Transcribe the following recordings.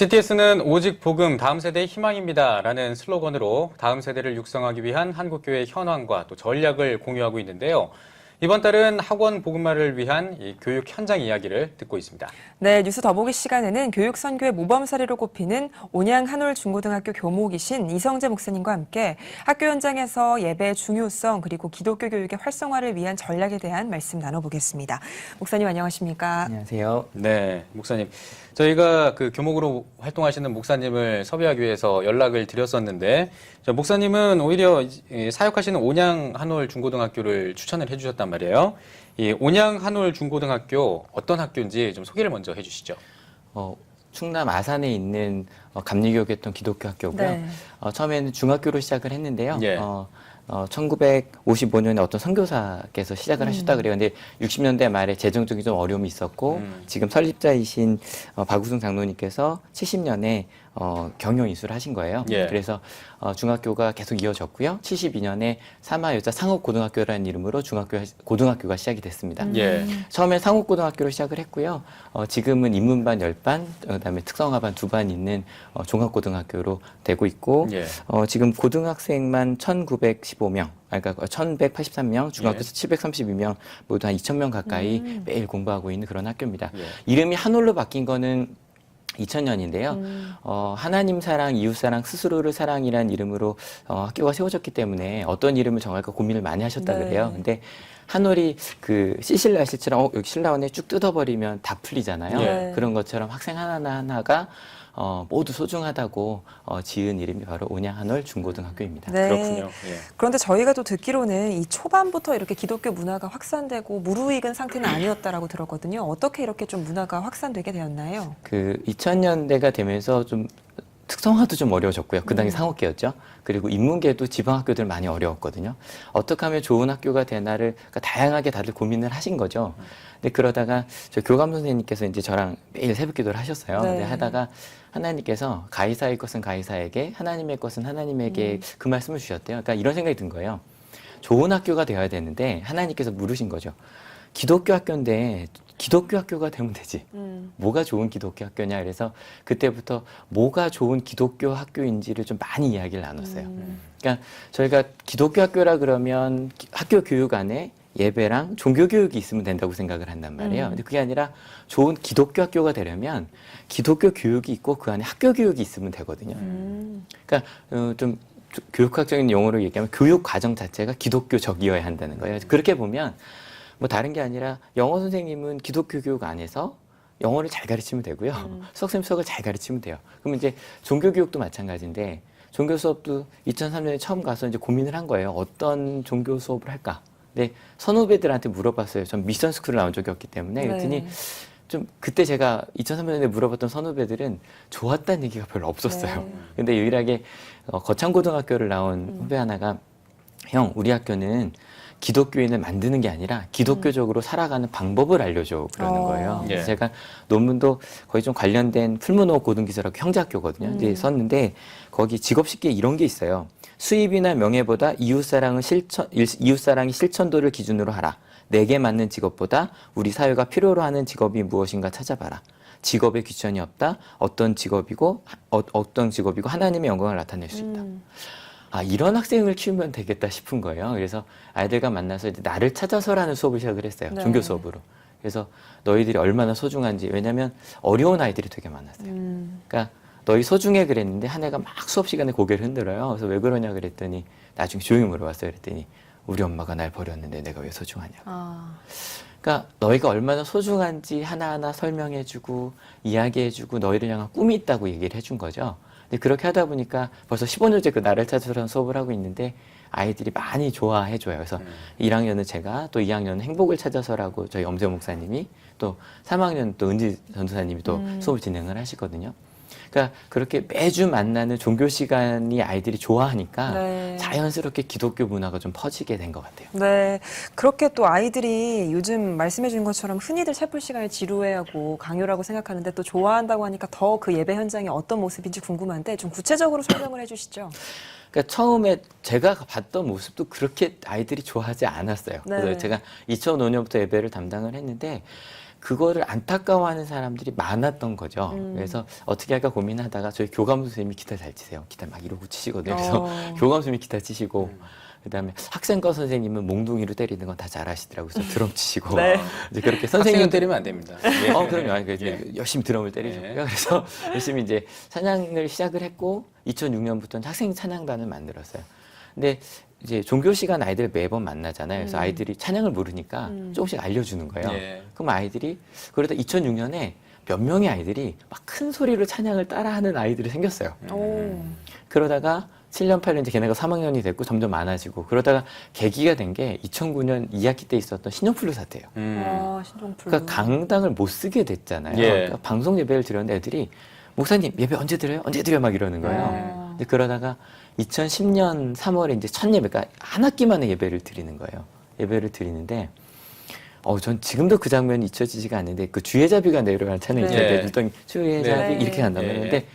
CTS는 오직 복음, 다음 세대의 희망입니다. 라는 슬로건으로 다음 세대를 육성하기 위한 한국교회의 현황과 또 전략을 공유하고 있는데요. 이번 달은 학원 복음화를 위한 이 교육 현장 이야기를 듣고 있습니다. 네, 뉴스 더보기 시간에는 교육선교의 모범 사례로 꼽히는 온양 한올중고등학교 교목이신 이성재 목사님과 함께 학교 현장에서 예배의 중요성 그리고 기독교 교육의 활성화를 위한 전략에 대한 말씀 나눠보겠습니다. 목사님 안녕하십니까? 안녕하세요. 네, 목사님. 저희가 그 교목으로 활동하시는 목사님을 섭외하기 위해서 연락을 드렸었는데, 목사님은 오히려 사역하시는 온양 한올 중고등학교를 추천을 해주셨단 말이에요. 이 온양 한올 중고등학교 어떤 학교인지 좀 소개를 먼저 해주시죠. 충남 아산에 있는 감리교육했던 기독교 학교고요. 네. 처음에는 중학교로 시작을 했는데요. 예. 1955년에 어떤 선교사께서 시작을 하셨다 그래요. 근데 60년대 말에 재정적인 좀 어려움이 있었고 지금 설립자이신 박우승 장로님께서 70년에 경영 인수를 하신 거예요. 예. 그래서 중학교가 계속 이어졌고요. 72년에 사마여자 상업고등학교라는 이름으로 고등학교가 시작이 됐습니다. 예. 처음에 상업고등학교로 시작을 했고요. 지금은 인문반 10반, 그다음에 특성화반 2반 있는 종합고등학교로 되고 있고, 예. 지금 고등학생만 1,915명, 그러니까 1,183명, 중학교에서 732명, 모두 한 2,000명 가까이 매일 공부하고 있는 그런 학교입니다. 예. 이름이 한올로 바뀐 거는 2000년인데요. 하나님 사랑, 이웃 사랑, 스스로를 사랑이라는 이름으로 학교가 세워졌기 때문에 어떤 이름을 정할까 고민을 많이 하셨다 네. 그래요. 근데 한올이 그 시실라 실처럼 여기 신라원에 쭉 뜯어버리면 다 풀리잖아요. 네. 그런 것처럼 학생 하나하나가 모두 소중하다고 지은 이름이 바로 온양 한올 중고등학교입니다. 네. 그렇군요. 예. 그런데 저희가 또 듣기로는 이 초반부터 이렇게 기독교 문화가 확산되고 무르익은 상태는 아니었다라고 들었거든요. 어떻게 이렇게 좀 문화가 확산되게 되었나요? 그 2000년대가 되면서 좀 특성화도 좀 어려워졌고요. 그 당시 상업계였죠. 그리고 인문계도 지방학교들 많이 어려웠거든요. 어떻게 하면 좋은 학교가 되나를 그러니까 다양하게 다들 고민을 하신 거죠. 근데 그러다가 저 교감 선생님께서 이제 저랑 매일 새벽 기도를 하셨어요. 네. 근데 하다가 하나님께서 가이사의 것은 가이사에게, 하나님의 것은 하나님에게 그 말씀을 주셨대요. 그러니까 이런 생각이 든 거예요. 좋은 학교가 되어야 되는데 하나님께서 물으신 거죠. 기독교 학교인데 기독교 학교가 되면 되지. 뭐가 좋은 기독교 학교냐. 그래서 그때부터 뭐가 좋은 기독교 학교인지를 좀 많이 이야기를 나눴어요. 그러니까 저희가 기독교 학교라 그러면 학교 교육 안에 예배랑 종교 교육이 있으면 된다고 생각을 한단 말이에요. 근데 그게 아니라 좋은 기독교 학교가 되려면 기독교 교육이 있고 그 안에 학교 교육이 있으면 되거든요. 그러니까 좀 교육학적인 용어로 얘기하면 교육 과정 자체가 기독교적이어야 한다는 거예요. 그렇게 보면 뭐 다른 게 아니라 영어 선생님은 기독교 교육 안에서 영어를 잘 가르치면 되고요. 수학생님 수학을 잘 가르치면 돼요. 그럼 이제 종교 교육도 마찬가지인데 종교 수업도 2003년에 처음 가서 이제 고민을 한 거예요. 어떤 종교 수업을 할까? 근데 선후배들한테 물어봤어요. 전 미션 스쿨을 나온 적이 없기 때문에. 그랬더니 좀 그때 제가 2003년에 물어봤던 선후배들은 좋았다는 얘기가 별로 없었어요. 네. 근데 유일하게 거창고등학교를 나온 후배 하나가 형, 우리 학교는 기독교인을 만드는 게 아니라 기독교적으로 살아가는 방법을 알려줘 그러는 거예요. 예. 그래서 제가 논문도 거의 좀 관련된 풀문호 고등기술학교 형제학교거든요. 이제 썼는데 거기 직업식기에 이런 게 있어요. 수입이나 명예보다 이웃사랑이 실천도를 기준으로 하라. 내게 맞는 직업보다 우리 사회가 필요로 하는 직업이 무엇인가 찾아봐라. 직업에 귀천이 없다. 어떤 직업이고 하나님의 영광을 나타낼 수 있다. 이런 학생을 키우면 되겠다 싶은 거예요. 그래서 아이들과 만나서 이제 나를 찾아서라는 수업을 시작을 했어요. 네. 종교 수업으로. 그래서 너희들이 얼마나 소중한지. 왜냐하면 어려운 아이들이 되게 많았어요. 그러니까 너희 소중해 그랬는데 한 애가 막 수업 시간에 고개를 흔들어요. 그래서 왜 그러냐 그랬더니 나중에 조용히 물어봤어요. 그랬더니 우리 엄마가 날 버렸는데 내가 왜 소중하냐고. 그러니까 너희가 얼마나 소중한지 하나하나 설명해주고 이야기해주고 너희를 향한 꿈이 있다고 얘기를 해준 거죠. 근데 그렇게 하다 보니까 벌써 15년째 그 나를 찾아서라는 수업을 하고 있는데 아이들이 많이 좋아해줘요. 그래서 1학년은 제가 또 2학년은 행복을 찾아서라고 저희 엄세 목사님이 또 3학년 또 은지 전도사님이 또 수업을 진행을 하시거든요. 그러니까 그렇게 매주 만나는 종교 시간이 아이들이 좋아하니까 네. 자연스럽게 기독교 문화가 좀 퍼지게 된 것 같아요. 네, 그렇게 또 아이들이 요즘 말씀해 주신 것처럼 흔히들 찰풀 시간을 지루해하고 강요라고 생각하는데 또 좋아한다고 하니까 더 그 예배 현장이 어떤 모습인지 궁금한데 좀 구체적으로 설명을 해주시죠. 그러니까 처음에 제가 봤던 모습도 그렇게 아이들이 좋아하지 않았어요. 네. 그래서 제가 2005년부터 예배를 담당을 했는데 그거를 안타까워하는 사람들이 많았던 거죠. 그래서 어떻게 할까 고민하다가 저희 교감 선생님이 기타 잘 치세요. 기타 막 이러고 치시거든요. 그래서 교감 선생님이 기타 치시고 그다음에 학생과 선생님은 몽둥이로 때리는 건 다 잘하시더라고요. 그래서 드럼 치시고 네. 이제 그렇게 학생은 선생님 때리면 안 됩니다. 예. 그럼요. 아니, 열심히 드럼을 때리셨고요. 그래서 열심히 이제 찬양을 시작을 했고 2006년부터는 학생 찬양단을 만들었어요. 근데 이제 종교 시간 아이들 매번 만나잖아요. 그래서 아이들이 찬양을 모르니까 조금씩 알려주는 거예요. 예. 그럼 아이들이 그러다 2006년에 몇 명의 아이들이 막 큰 소리로 찬양을 따라하는 아이들이 생겼어요. 오. 그러다가 7년, 8년 이제 걔네가 3학년이 됐고 점점 많아지고 그러다가 계기가 된 게 2009년 2학기 때 있었던 신종플루 사태예요. 신종플루. 그러니까 강당을 못 쓰게 됐잖아요. 예. 그러니까 방송 예배를 드렸는데 애들이 목사님 예배 언제 드려요? 언제 드려요? 막 이러는 거예요. 근데 그러다가 2010년 3월에 이제 첫 예배, 그러니까 한 학기 만에 예배를 드리는 거예요. 예배를 드리는데 전 지금도 그 장면이 잊혀지지가 않는데 그 주의자비가 내려가는 찬양이 네. 있어요. 그랬더니 주의자비 네. 이렇게 간단 말이에요. 예. 근데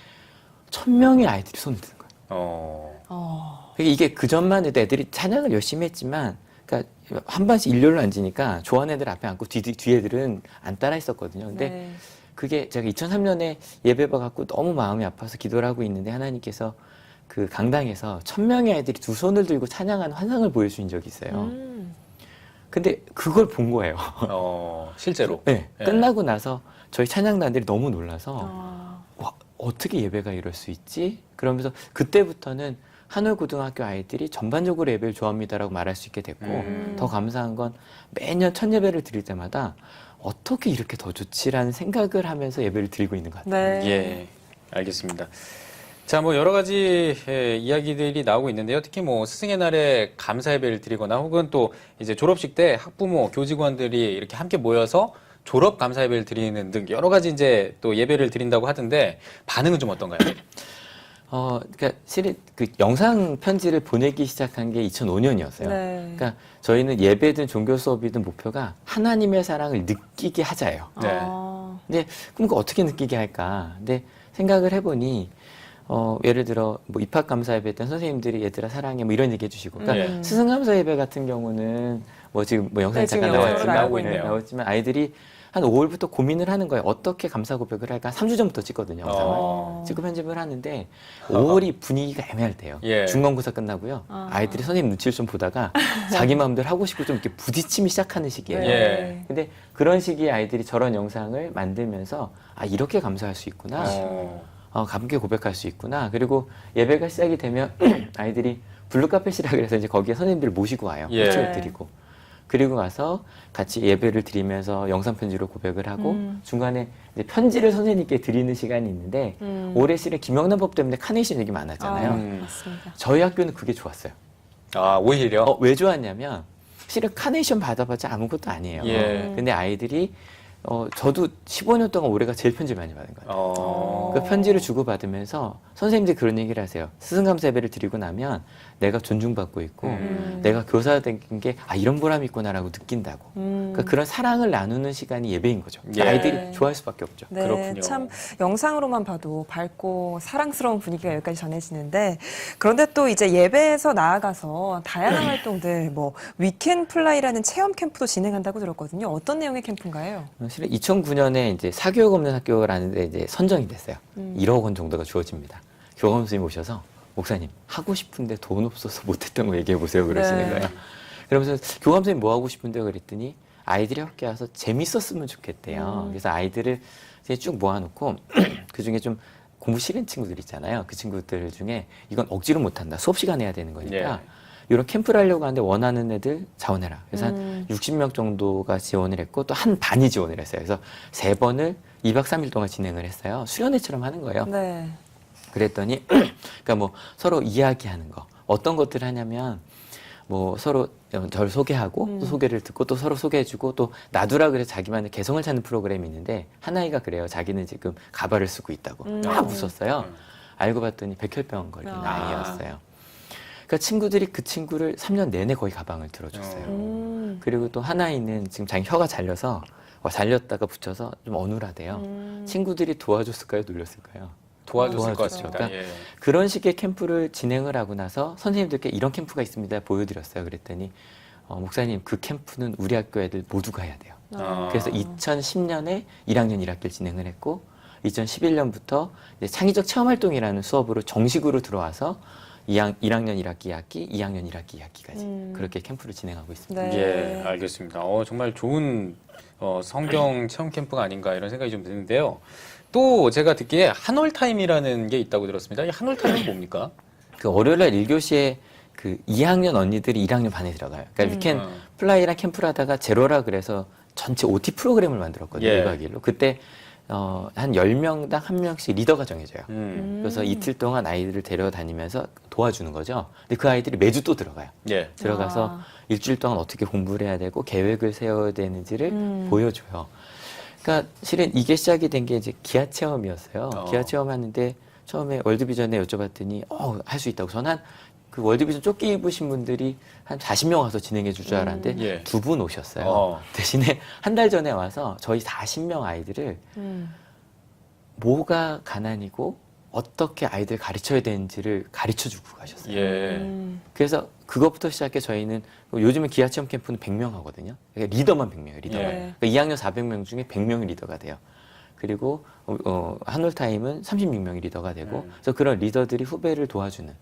1000명의 아이들이 손을 드는 거예요. 그러니까 이게 그 전만 해도 애들이 찬양을 열심히 했지만 그러니까 한 반씩 일렬로 앉으니까 좋아하는 애들 앞에 앉고 뒤 애들은 안 따라 했었거든요. 근데 네. 그게 제가 2003년에 예배 봐갖고 너무 마음이 아파서 기도를 하고 있는데 하나님께서 그 강당에서 1000명의 아이들이 두 손을 들고 찬양하는 환상을 보여주신 적이 있어요. 근데 그걸 본 거예요. 실제로. 네, 예. 끝나고 나서 저희 찬양단들이 너무 놀라서 아. 와, 어떻게 예배가 이럴 수 있지? 그러면서 그때부터는 한올고등학교 아이들이 전반적으로 예배를 좋아합니다라고 말할 수 있게 됐고 더 감사한 건 매년 첫 예배를 드릴 때마다 어떻게 이렇게 더 좋지라는 생각을 하면서 예배를 드리고 있는 것 같아요. 네. 예, 알겠습니다. 자, 뭐 여러 가지 이야기들이 나오고 있는데요. 특히 뭐 스승의 날에 감사 예배를 드리거나 혹은 또 이제 졸업식 때 학부모, 교직원들이 이렇게 함께 모여서 졸업 감사 예배를 드리는 등 여러 가지 이제 또 예배를 드린다고 하던데 반응은 좀 어떤가요? 그러니까 실은 그 영상 편지를 보내기 시작한 게 2005년이었어요. 네. 그러니까 저희는 예배든 종교 수업이든 목표가 하나님의 사랑을 느끼게 하자예요. 네. 근데 그럼 그 어떻게 느끼게 할까? 근데 생각을 해보니 예를 들어 뭐 입학 감사 예배 때 선생님들이 얘들아 사랑해 뭐 이런 얘기 해주시고, 그러니까 스승 감사 예배 같은 경우는 뭐 지금 뭐 영상이 네, 지금 잠깐 영상으로 나오고 있네요. 나왔지만 아이들이 한 5월부터 고민을 하는 거예요. 어떻게 감사 고백을 할까? 3주 전부터 찍거든요. 영상을. 찍고 편집을 하는데 5월이 분위기가 애매할 때요. 예. 중간고사 끝나고요. 아이들이 선생님 눈치를 좀 보다가 자기 마음대로 하고 싶고 좀 이렇게 부딪힘이 시작하는 시기예요. 네. 예. 근데 그런 시기에 아이들이 저런 영상을 만들면서 이렇게 감사할 수 있구나. 감게 고백할 수 있구나. 그리고 예배가 시작이 되면 아이들이 블루카펫이라 그래서 이제 거기에 선생님들을 모시고 와요. 예. 호칭을 드리고. 그리고 와서 같이 예배를 드리면서 영상 편지로 고백을 하고 중간에 이제 편지를 선생님께 드리는 시간이 있는데 올해 실은 김영란 법 때문에 카네이션 얘기 많았잖아요. 맞습니다. 저희 학교는 그게 좋았어요. 오히려? 왜 좋았냐면 실은 카네이션 받아봤자 아무것도 아니에요. 예. 근데 아이들이 저도 15년 동안 올해가 제일 편지를 많이 받은 것 같아요. 그 편지를 주고받으면서 선생님들이 그런 얘기를 하세요. 스승감사 예배를 드리고 나면 내가 존중받고 있고 내가 교사된 게 이런 보람이 있구나라고 느낀다고. 그러니까 그런 사랑을 나누는 시간이 예배인 거죠. 그러니까 예. 아이들이 좋아할 수밖에 없죠. 네, 그렇군요. 참 영상으로만 봐도 밝고 사랑스러운 분위기가 여기까지 전해지는데, 그런데 또 이제 예배에서 나아가서 다양한 활동들, 뭐 위켄 플라이라는 체험 캠프도 진행한다고 들었거든요. 어떤 내용의 캠프인가요? 실은 2009년에 이제 사교육 없는 학교라는 데 이제 선정이 됐어요. 1억 원 정도가 주어집니다. 교감 선생님 오셔서 목사님 하고 싶은데 돈 없어서 못했던 거 얘기해 보세요 그러시는 네. 거예요. 그러면서 교감 선생님 뭐 하고 싶은데요 그랬더니 아이들이 학교 와서 재밌었으면 좋겠대요. 그래서 아이들을 이제 쭉 모아놓고 그 중에 좀 공부 싫은 친구들 있잖아요. 그 친구들 중에 이건 억지로 못한다. 수업 시간 해야 되는 거니까 이런 캠프를 하려고 하는데 원하는 애들 자원해라. 그래서 한 60명 정도가 지원을 했고 또 한 반이 지원을 했어요. 그래서 3번을 2박 3일 동안 진행을 했어요. 수련회처럼 하는 거예요. 네. 그랬더니 그러니까 뭐 서로 이야기하는 거 어떤 것들을 하냐면 뭐 서로 저를 소개하고 또 소개를 듣고 또 서로 소개해주고 또 놔두라 그래서 자기만의 개성을 찾는 프로그램이 있는데 한 아이가 그래요. 자기는 지금 가발을 쓰고 있다고 막 웃었어요. 알고 봤더니 백혈병 걸린 아이였어요. 그러니까 친구들이 그 친구를 3년 내내 거의 가방을 들어줬어요. 그리고 또 한 아이는 지금 자기 혀가 잘려서 잘렸다가 붙여서 좀 어눌하대요. 친구들이 도와줬을까요? 놀렸을까요? 도와줬을 것 도와줬죠. 같습니다. 그러니까 예. 그런 식의 캠프를 진행을 하고 나서 선생님들께 이런 캠프가 있습니다 보여드렸어요. 그랬더니 목사님 그 캠프는 우리 학교 애들 모두가 해야 돼요. 아. 그래서 2010년에 1학년 1학기를 진행을 했고 2011년부터 창의적 체험활동이라는 수업으로 정식으로 들어와서 1학년 1학기 2학기, 2학년 1학기 2학기까지 그렇게 캠프를 진행하고 있습니다. 네. 예, 알겠습니다. 정말 좋은 성경 체험 캠프가 아닌가 이런 생각이 좀 드는데요. 또 제가 듣기에 한월타임이라는 게 있다고 들었습니다. 이 한월타임은 뭡니까? 그 월요일날 1교시에 그 2학년 언니들이 1학년 반에 들어가요. 그러니까 위켄 플라이랑 캠프를 하다가 제로라 그래서 전체 OT 프로그램을 만들었거든요. 예. 1박 2일로. 그때 한 10명당 1명씩 리더가 정해져요. 그래서 이틀 동안 아이들을 데려다니면서 도와주는 거죠. 근데 그 아이들이 매주 또 들어가요. 예. 들어가서 일주일 동안 어떻게 공부를 해야 되고 계획을 세워야 되는지를 보여줘요. 그러니까 실은 이게 시작이 된 게 이제 기아 체험이었어요. 기아 체험 하는데 처음에 월드비전에 여쭤봤더니 할 수 있다고. 저는 그 월드비전 조끼 입으신 분들이 한 40명 와서 진행해 줄 줄 알았는데 예. 2분 오셨어요. 대신에 한 달 전에 와서 저희 40명 아이들을 뭐가 가난이고 어떻게 아이들 가르쳐야 되는지를 가르쳐 주고 가셨어요. 예. 그래서 그것부터 시작해 저희는 요즘은 기아 체험 캠프는 100명 하거든요. 그러니까 리더만 100명이에요. 리더만. 예. 그러니까 2학년 400명 중에 100명이 리더가 돼요. 그리고 한올타임은 36명이 리더가 되고 그래서 그런 리더들이 후배를 도와주는.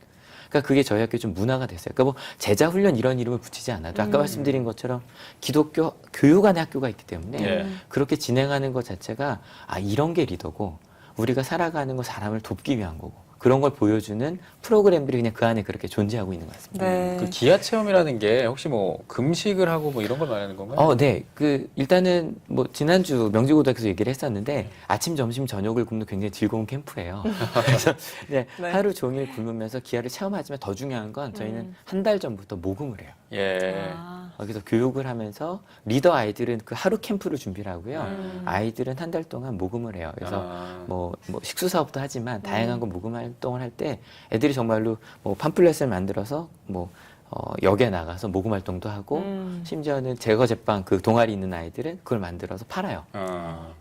그러니까 그게 저희 학교 좀 문화가 됐어요. 그러니까 뭐 제자 훈련 이런 이름을 붙이지 않아도 아까 말씀드린 것처럼 기독교 교육안의 학교가 있기 때문에 예. 그렇게 진행하는 것 자체가 이런 게 리더고 우리가 살아가는 거 사람을 돕기 위한 거고 그런 걸 보여주는 프로그램들이 그냥 그 안에 그렇게 존재하고 있는 것 같습니다. 네. 그 기아 체험이라는 게 혹시 뭐 금식을 하고 뭐 이런 걸 말하는 건가요? 네. 일단은 뭐 지난주 명지고등학교에서 얘기를 했었는데 아침, 점심, 저녁을 굶는 굉장히 즐거운 캠프예요. 그래서 네, 네. 하루 종일 굶으면서 기아를 체험하지만 더 중요한 건 저희는 한 달 전부터 모금을 해요. 예. 그래서 교육을 하면서 리더 아이들은 그 하루 캠프를 준비를 하고요. 아이들은 한 달 동안 모금을 해요. 그래서 뭐 식수 사업도 하지만 다양한 거 모금 활동을 할 때 애들이 정말로 뭐 팜플렛을 만들어서 역에 나가서 모금 활동도 하고 심지어는 제거 제빵 그 동아리 있는 아이들은 그걸 만들어서 팔아요.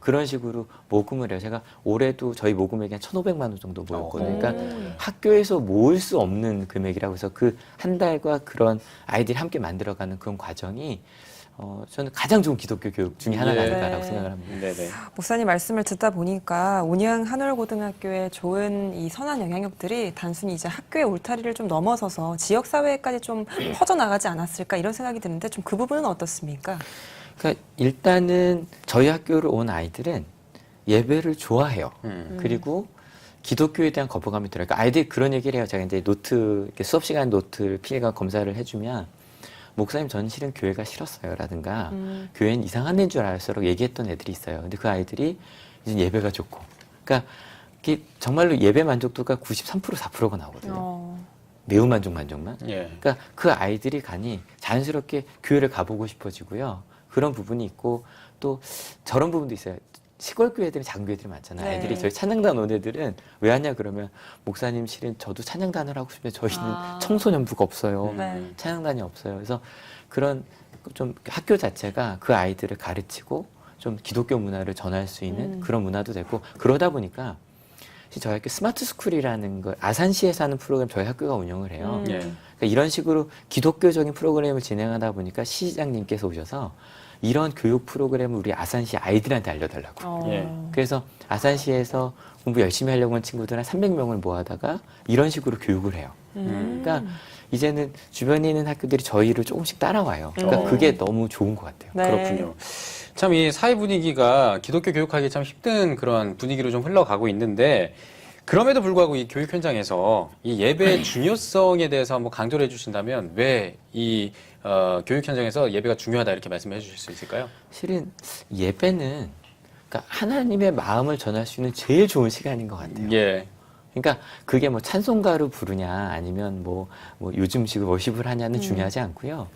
그런 식으로 모금을 해요. 제가 올해도 저희 모금액이 한 1,500만 원 정도 모였거든요. 그러니까 학교에서 모을 수 없는 금액이라고 해서 그 한 달과 그런 아이들이 함께 만들어가는 그런 과정이 저는 가장 좋은 기독교 교육 중에 하나가 예. 아닐까라고 네. 생각을 합니다. 네네. 목사님 말씀을 듣다 보니까 온양 한월고등학교의 좋은 이 선한 영향력들이 단순히 이제 학교의 울타리를 좀 넘어서서 지역 사회까지 좀 퍼져나가지 않았을까 이런 생각이 드는데 좀 그 부분은 어떻습니까? 그러니까 일단은 저희 학교를 온 아이들은 예배를 좋아해요. 그리고 기독교에 대한 거부감이 들어요. 그러니까 아이들이 그런 얘기를 해요. 제가 이제 노트, 이렇게 수업 시간 노트를 필기가 검사를 해주면 목사님 저는 실은 교회가 싫었어요 라든가 교회는 이상한 데인 줄 알았어라고 얘기했던 애들이 있어요. 근데 그 아이들이 이제 예배가 좋고 그러니까 이게 정말로 예배 만족도가 93% 4%가 나오거든요. 매우 만족만. 예. 그러니까 그 아이들이 가니 자연스럽게 교회를 가보고 싶어지고요. 그런 부분이 있고 또 저런 부분도 있어요. 시골 교회들은 작은 교회들이 많잖아요. 네. 애들이 저희 찬양단 온 애들은 왜 왔냐 그러면 목사님 실은 저도 찬양단을 하고 싶은데 저희는 청소년부가 없어요. 네. 찬양단이 없어요. 그래서 그런 좀 학교 자체가 그 아이들을 가르치고 좀 기독교 문화를 전할 수 있는 그런 문화도 됐고 그러다 보니까 저희 학교 스마트 스쿨이라는 걸 아산시에서 하는 프로그램 저희 학교가 운영을 해요. 예. 그러니까 이런 식으로 기독교적인 프로그램을 진행하다 보니까 시장님께서 오셔서 이런 교육 프로그램을 우리 아산시 아이들한테 알려달라고. 예. 그래서 아산시에서 공부 열심히 하려고 하는 친구들 한 300명을 모아다가 이런 식으로 교육을 해요. 그러니까 이제는 주변에 있는 학교들이 저희를 조금씩 따라와요. 그러니까 그게 너무 좋은 것 같아요. 네. 그렇군요. 참 이 사회 분위기가 기독교 교육하기 참 힘든 그런 분위기로 좀 흘러가고 있는데 그럼에도 불구하고 이 교육 현장에서 이 예배의 중요성에 대해서 한번 강조를 해주신다면 왜 이 교육 현장에서 예배가 중요하다 이렇게 말씀해 주실 수 있을까요? 실은 예배는 그러니까 하나님의 마음을 전할 수 있는 제일 좋은 시간인 것 같아요. 예. 그러니까 그게 뭐 찬송가로 부르냐 아니면 뭐 요즘식 워십을 하냐는 중요하지 않고요.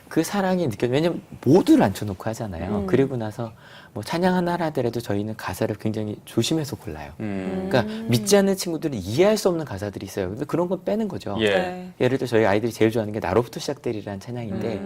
그 사랑이 왜냐면 모두를 앉혀놓고 하잖아요. 그리고 나서 뭐 찬양 하나 하더라도 저희는 가사를 굉장히 조심해서 골라요. 그러니까 믿지 않는 친구들은 이해할 수 없는 가사들이 있어요. 근데 그런 건 빼는 거죠. 예. 네. 예를 들어 저희 아이들이 제일 좋아하는 게 나로부터 시작되리라는 찬양인데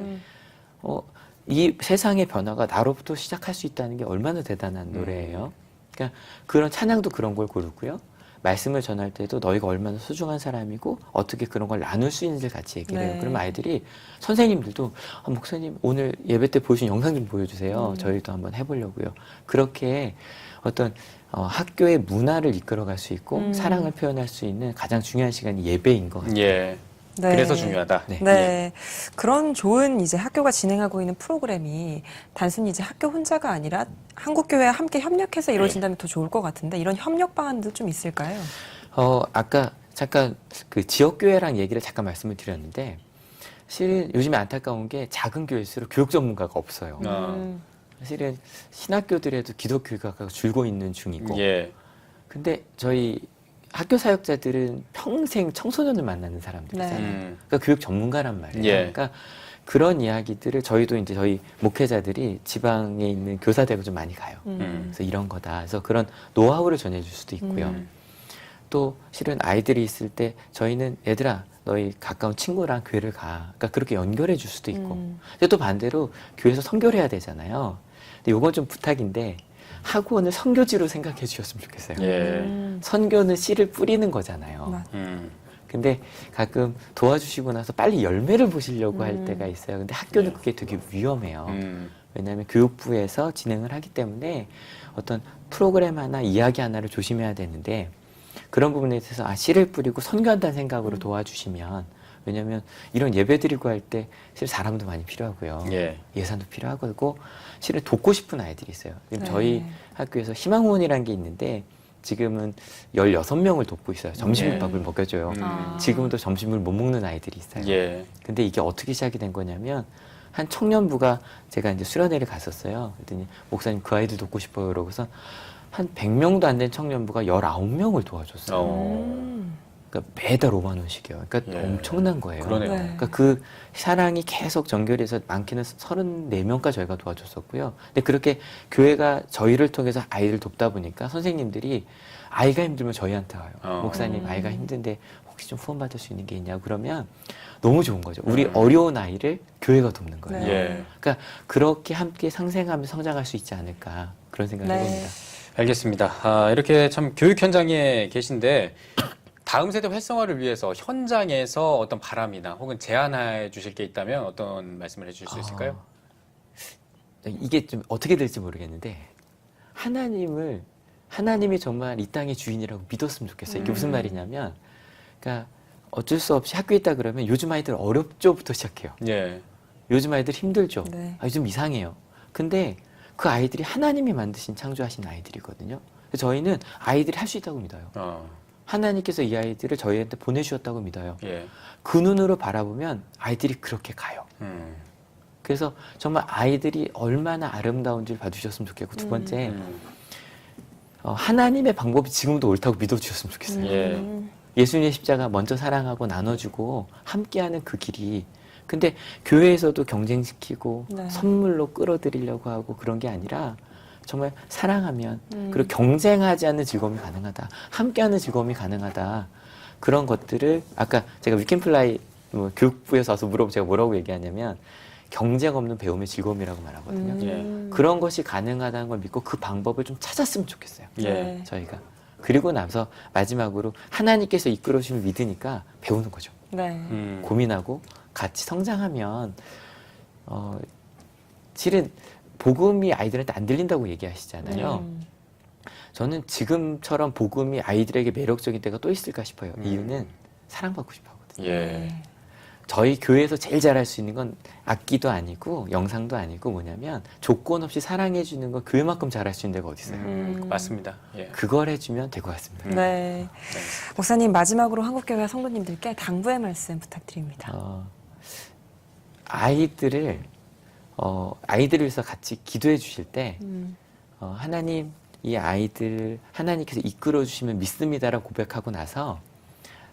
이 세상의 변화가 나로부터 시작할 수 있다는 게 얼마나 대단한 노래예요. 그러니까 그런 찬양도 그런 걸 고르고요. 말씀을 전할 때도 너희가 얼마나 소중한 사람이고 어떻게 그런 걸 나눌 수 있는지를 같이 얘기를 해요. 네. 그러면 아이들이 선생님들도 목사님 오늘 예배 때 보여준 영상 좀 보여주세요. 저희도 한번 해보려고요. 그렇게 어떤 학교의 문화를 이끌어갈 수 있고 사랑을 표현할 수 있는 가장 중요한 시간이 예배인 것 같아요. 예. 네. 그래서 중요하다. 네. 네. 그런 좋은 이제 학교가 진행하고 있는 프로그램이 단순히 이제 학교 혼자가 아니라 한국교회와 함께 협력해서 이루어진다면 더 좋을 것 같은데 이런 협력 방안도 좀 있을까요? 아까 잠깐 그 지역교회랑 얘기를 잠깐 말씀을 드렸는데 사실 요즘에 안타까운 게 작은 교회일수록 교육 전문가가 없어요. 사실은 신학교들에도 기독교회가 줄고 있는 중이고 예. 근데 저희 학교 사역자들은 평생 청소년을 만나는 사람들이잖아요. 네. 그러니까 교육 전문가란 말이에요. 예. 그러니까 그런 이야기들을 저희도 이제 저희 목회자들이 지방에 있는 교사대가 좀 많이 가요. 그래서 이런 거다. 그래서 그런 노하우를 전해줄 수도 있고요. 또 실은 아이들이 있을 때 저희는 얘들아 너희 가까운 친구랑 교회를 가. 그러니까 그렇게 연결해 줄 수도 있고. 근데 또 반대로 교회에서 선교를 해야 되잖아요. 근데 요건 좀 부탁인데 학원을 선교지로 생각해 주셨으면 좋겠어요. 예. 선교는 씨를 뿌리는 거잖아요. 맞- 근데 가끔 도와주시고 나서 빨리 열매를 보시려고 할 때가 있어요. 근데 학교는 그게 되게 위험해요. 왜냐하면 교육부에서 진행을 하기 때문에 어떤 프로그램 하나, 이야기 하나를 조심해야 되는데 그런 부분에 대해서 씨를 뿌리고 선교한다는 생각으로 도와주시면 왜냐하면 이런 예배 드리고 할 때 사실 사람도 많이 필요하고요. 예. 예산도 필요하고 실은 돕고 싶은 아이들이 있어요. 지금 네. 저희 학교에서 희망원이라는 게 있는데 지금은 16명을 돕고 있어요. 점심밥을 먹여줘요. 아. 지금도 점심을 못 먹는 아이들이 있어요. 예. 근데 이게 어떻게 시작이 된 거냐면 한 청년부가 제가 이제 수련회를 갔었어요. 그랬더니 목사님 그 아이들 돕고 싶어요. 그러고서 한 100명도 안 된 청년부가 19명을 도와줬어요. 그러니까 매달 5만 원씩이요. 그러니까 예. 엄청난 거예요. 그러네요. 네. 그러니까 그 사랑이 계속 전결해서 많게는 34명까지 저희가 도와줬었고요. 근데 그렇게 교회가 저희를 통해서 아이를 돕다 보니까 선생님들이 아이가 힘들면 저희한테 와요. 목사님 아이가 힘든데 혹시 좀 후원 받을 수 있는 게 있냐고 그러면 너무 좋은 거죠. 우리 어려운 아이를 교회가 돕는 거예요. 네. 예. 그러니까 그렇게 함께 상생하며 성장할 수 있지 않을까 그런 생각을 네. 해봅니다. 알겠습니다. 이렇게 참 교육 현장에 계신데 다음 세대 활성화를 위해서 현장에서 어떤 바람이나 혹은 제안해 주실 게 있다면 어떤 말씀을 해주실 수 있을까요? 이게 좀 어떻게 될지 모르겠는데 하나님이 정말 이 땅의 주인이라고 믿었으면 좋겠어요. 이게 무슨 말이냐면 그러니까 어쩔 수 없이 학교에 있다 그러면 요즘 아이들 어렵죠부터 시작해요. 예. 요즘 아이들 힘들죠. 네. 요즘 이상해요. 근데 그 아이들이 하나님이 만드신 창조하신 아이들이거든요. 그래서 저희는 아이들이 할 수 있다고 믿어요. 하나님께서 이 아이들을 저희한테 보내주셨다고 믿어요. 예. 그 눈으로 바라보면 아이들이 그렇게 가요. 그래서 정말 아이들이 얼마나 아름다운지를 봐주셨으면 좋겠고 두 번째 하나님의 방법이 지금도 옳다고 믿어주셨으면 좋겠어요. 예. 예수님의 십자가 먼저 사랑하고 나눠주고 함께하는 그 길이 근데 교회에서도 경쟁시키고 네. 선물로 끌어들이려고 하고 그런 게 아니라 정말 사랑하면 그리고 경쟁하지 않는 즐거움이 가능하다. 함께하는 즐거움이 가능하다. 그런 것들을 아까 제가 위켄플라이 교육부에서 와서 물어보면 제가 뭐라고 얘기하냐면 경쟁 없는 배움의 즐거움이라고 말하거든요. 예. 그런 것이 가능하다는 걸 믿고 그 방법을 좀 찾았으면 좋겠어요. 예. 저희가. 그리고 나서 마지막으로 하나님께서 이끌어 주시면 믿으니까 배우는 거죠. 네. 고민하고 같이 성장하면 실은 복음이 아이들한테 안 들린다고 얘기하시잖아요. 저는 지금처럼 복음이 아이들에게 매력적인 때가 또 있을까 싶어요. 이유는 사랑받고 싶어 하거든요. 예. 저희 교회에서 제일 잘할 수 있는 건 악기도 아니고 영상도 아니고 뭐냐면 조건 없이 사랑해 주는 건 교회만큼 잘할 수 있는 데가 어디 있어요. 맞습니다. 예. 그걸 해주면 될 것 같습니다. 네. 목사님 마지막으로 한국교회 성도님들께 당부의 말씀 부탁드립니다. 아이들을 위해서 같이 기도해 주실 때 하나님 이 아이들 하나님께서 이끌어 주시면 믿습니다라고 고백하고 나서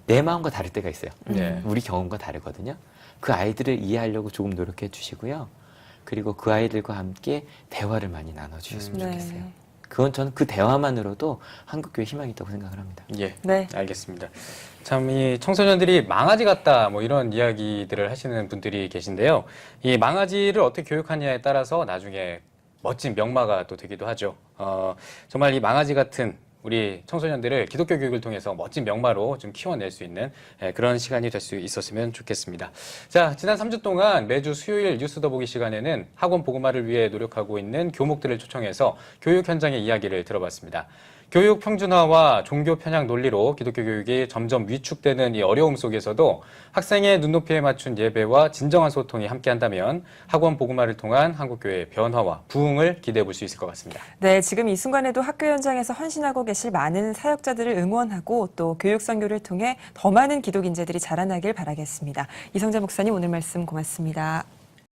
내 마음과 다를 때가 있어요. 네. 우리 경험과 다르거든요. 그 아이들을 이해하려고 조금 노력해 주시고요. 그리고 그 아이들과 함께 대화를 많이 나눠 주셨으면 좋겠어요. 그건 저는 그 대화만으로도 한국교회 희망이 있다고 생각을 합니다. 예. 네. 알겠습니다. 참 이 청소년들이 망아지 같다 뭐 이런 이야기들을 하시는 분들이 계신데요. 이 망아지를 어떻게 교육하느냐에 따라서 나중에 멋진 명마가 또 되기도 하죠. 정말 이 망아지 같은 우리 청소년들을 기독교 교육을 통해서 멋진 명마로 좀 키워낼 수 있는 그런 시간이 될 수 있었으면 좋겠습니다. 자, 지난 3주 동안 매주 수요일 뉴스 더 보기 시간에는 학원 복음화를 위해 노력하고 있는 교목들을 초청해서 교육 현장의 이야기를 들어봤습니다. 교육 평준화와 종교 편향 논리로 기독교 교육이 점점 위축되는 이 어려움 속에서도 학생의 눈높이에 맞춘 예배와 진정한 소통이 함께한다면 학원 복음화를 통한 한국교회의 변화와 부흥을 기대해 볼 수 있을 것 같습니다. 네, 지금 이 순간에도 학교 현장에서 헌신하고 계실 많은 사역자들을 응원하고 또 교육 선교를 통해 더 많은 기독 인재들이 자라나길 바라겠습니다. 이성재 목사님 오늘 말씀 고맙습니다.